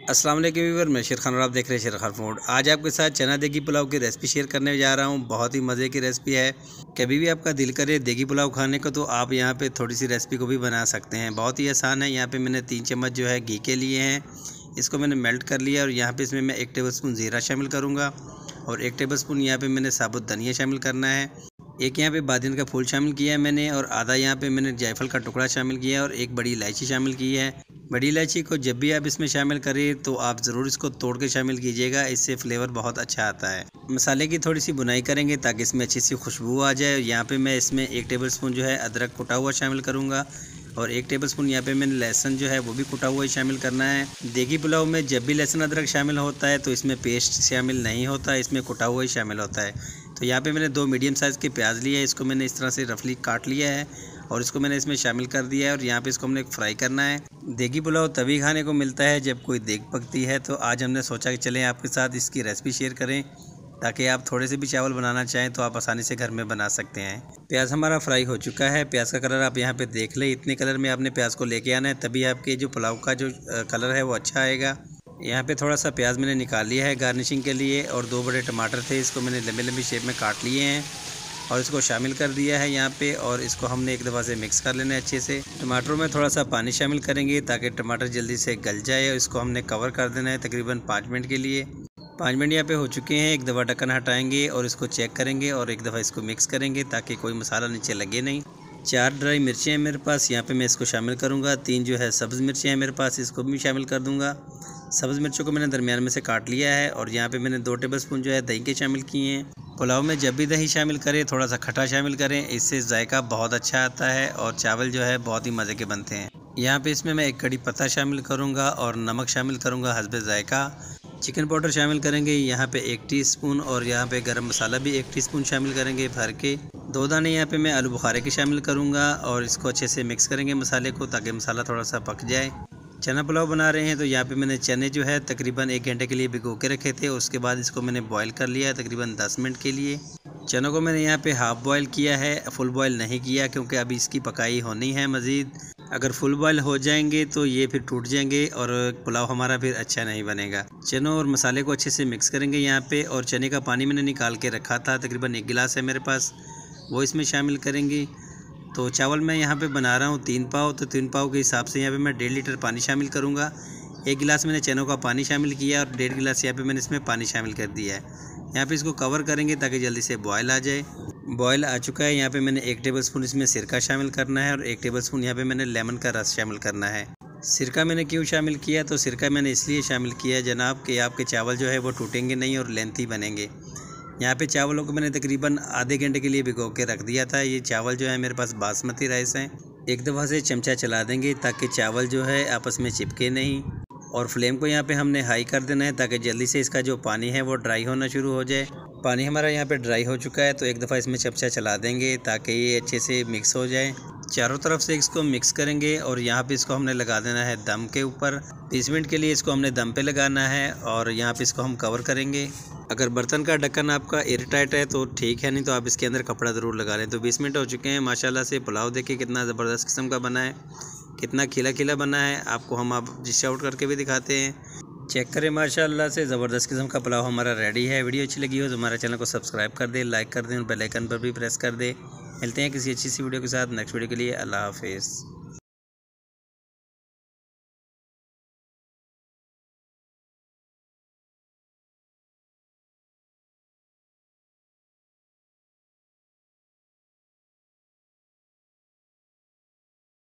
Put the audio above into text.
अस्सलाम वालेकुम व्यूअर, मैं शेर खान और आप देख रहे हैं शेर खान फूड। आज आपके साथ चना देगी पुलाव की रेसिपी शेयर करने जा रहा हूं। बहुत ही मज़े की रेसिपी है। कभी भी आपका दिल करे देगी पुलाव खाने को तो आप यहां पे थोड़ी सी रेसिपी को भी बना सकते हैं। बहुत ही आसान है। यहां पे मैंने 3 चम्मच जो है घी के लिए हैं, इसको मैंने मेल्ट कर लिया और यहाँ पर इसमें मैं 1 टेबलस्पून ज़ीरा शामिल करूँगा और 1 टेबलस्पून यहाँ पर मैंने साबुत धनिया शामिल करना है। एक यहाँ पे बादिन का फूल शामिल किया है मैंने और आधा यहाँ पे मैंने जायफल का टुकड़ा शामिल किया है और एक बड़ी इलायची शामिल की है। बड़ी इलायची को जब भी आप इसमें शामिल करें तो आप ज़रूर इसको तोड़ के शामिल कीजिएगा, इससे फ्लेवर बहुत अच्छा आता है। मसाले की थोड़ी सी बुनाई करेंगे ताकि इसमें अच्छी सी खुशबू आ जाए। यहाँ पे मैं इसमें 1 टेबलस्पून जो है अदरक कुटा हुआ शामिल करूँगा और 1 टेबलस्पून यहाँ पे मैंने लहसुन जो है वो भी कुटा हुआ ही शामिल करना है। देगी पुलाव में जब भी लहसुन अदरक शामिल होता है तो इसमें पेस्ट शामिल नहीं होता, इसमें कुटा हुआ ही शामिल होता है। तो यहाँ पे मैंने 2 मीडियम साइज़ के प्याज लिए हैं, इसको मैंने इस तरह से रफली काट लिया है और इसको मैंने इसमें शामिल कर दिया है और यहाँ पे इसको हमने फ्राई करना है। देगी पुलाव तभी खाने को मिलता है जब कोई देग पकती है, तो आज हमने सोचा कि चलें आपके साथ इसकी रेसिपी शेयर करें ताकि आप थोड़े से भी चावल बनाना चाहें तो आप आसानी से घर में बना सकते हैं। प्याज हमारा फ्राई हो चुका है। प्याज का कलर आप यहाँ पे देख लें, इतने कलर में आपने प्याज को लेके आना है, तभी आपके जो पुलाव का जो कलर है वो अच्छा आएगा। यहाँ पे थोड़ा सा प्याज मैंने निकाल लिया है गार्निशिंग के लिए और 2 बड़े टमाटर थे, इसको मैंने लंबी लंबी शेप में काट लिए हैं और इसको शामिल कर दिया है यहाँ पे और इसको हमने एक दफ़ा से मिक्स कर लेना है अच्छे से। टमाटरों में थोड़ा सा पानी शामिल करेंगे ताकि टमाटर जल्दी से गल जाए और इसको हमने कवर कर देना है तकरीबन 5 मिनट के लिए। 5 मिनट यहाँ पे हो चुके हैं। एक दफ़ा ढक्कन हटाएंगे और इसको चेक करेंगे और एक दफ़ा इसको मिक्स करेंगे ताकि कोई मसाला नीचे लगे नहीं। 4 ड्राई मिर्चें हैं मेरे पास, यहाँ पे मैं इसको शामिल करूँगा। 3 जो है सब्ज़ मिर्चें हैं मेरे पास, इसको भी शामिल कर दूँगा। सब्ज़ मिर्चों को मैंने दरमियान में से काट लिया है और यहाँ पे मैंने 2 टेबलस्पून जो है दही के शामिल किए हैं। पुलाव में जब भी दही शामिल करें थोड़ा सा खट्टा शामिल करें, इससे जायका बहुत अच्छा आता है और चावल जो है बहुत ही मज़े के बनते हैं। यहाँ पे इसमें मैं 1 कड़ी पत्ता शामिल करूँगा और नमक शामिल करूँगा हस्बे जायका। चिकन पाउडर शामिल करेंगे यहाँ पे 1 टीस्पून और यहाँ पे गरम मसाला भी 1 टीस्पून शामिल करेंगे भर के। 2 दाने यहाँ पे मैं आलू बुखारे के शामिल करूँगा और इसको अच्छे से मिक्स करेंगे मसाले को ताकि मसाला थोड़ा सा पक जाए। चना पुलाव बना रहे हैं तो यहाँ पे मैंने चने जो है तकरीबन 1 घंटे के लिए भिगो के रखे थे, उसके बाद इसको मैंने बॉईल कर लिया है तकरीबन 10 मिनट के लिए। चनों को मैंने यहाँ पे हाफ़ बॉयल किया है, फुल बॉयल नहीं किया क्योंकि अभी इसकी पकाई होनी है मज़ीद। अगर फुल बॉयल हो जाएंगे तो ये फिर टूट जाएंगे और पुलाव हमारा फिर अच्छा नहीं बनेगा। चनों और मसाले को अच्छे से मिक्स करेंगे यहाँ पे और चने का पानी मैंने निकाल के रखा था, तकरीबन 1 गिलास है मेरे पास, वो इसमें शामिल करेंगे। तो चावल मैं यहाँ पे बना रहा हूँ 3 पाव, तो 3 पाव के हिसाब से यहाँ पे मैं 1.5 लीटर पानी शामिल करूँगा। 1 गिलास मैंने चनों का पानी शामिल किया और 1.5 गिलास यहाँ पे मैंने इसमें पानी शामिल कर दिया है। यहाँ पे इसको कवर करेंगे ताकि जल्दी से बॉयल आ जाए। बॉयल आ चुका है। यहाँ पे मैंने 1 टेबलस्पून इसमें सिरका शामिल करना है और 1 टेबलस्पून यहाँ पे मैंने लेमन का रस शामिल करना है। सिरका मैंने क्यों शामिल किया, तो सिरका मैंने इसलिए शामिल किया जनाब कि आपके चावल जो है वो टूटेंगे नहीं और लेंथी बनेंगे। यहाँ पे चावलों को मैंने तकरीबन आधे घंटे के लिए भिगो के रख दिया था। ये चावल जो है मेरे पास बासमती राइस हैं। एक दफ़ा से चमचा चला देंगे ताकि चावल जो है आपस में चिपके नहीं और फ्लेम को यहाँ पे हमने हाई कर देना है ताकि जल्दी से इसका जो पानी है वो ड्राई होना शुरू हो जाए। पानी हमारा यहाँ पे ड्राई हो चुका है तो एक दफ़ा इसमें चमचा चला देंगे ताकि ये अच्छे से मिक्स हो जाए। चारों तरफ से इसको मिक्स करेंगे और यहाँ पे इसको हमने लगा देना है दम के ऊपर। 20 मिनट के लिए इसको हमने दम पे लगाना है और यहाँ पे इसको हम कवर करेंगे। अगर बर्तन का ढक्कन आपका एयरटाइट है तो ठीक है, नहीं तो आप इसके अंदर कपड़ा ज़रूर लगा लें। तो 20 मिनट हो चुके हैं। माशाल्लाह से पुलाव देखिए कितना ज़बरदस्त किस्म का बना है, कितना खिला खिला बना है। आपको हम आप डिश आउट करके भी दिखाते हैं, चेक करें। माशाल्लाह से ज़बरदस्त किस्म का पुलाव हमारा रेडी है। वीडियो अच्छी लगी हो तो हमारे चैनल को सब्सक्राइब कर दें, लाइक कर दें और बेल आइकन पर भी प्रेस कर दें। मिलते हैं किसी अच्छी सी वीडियो के साथ नेक्स्ट वीडियो के लिए। अल्लाह हाफिज़।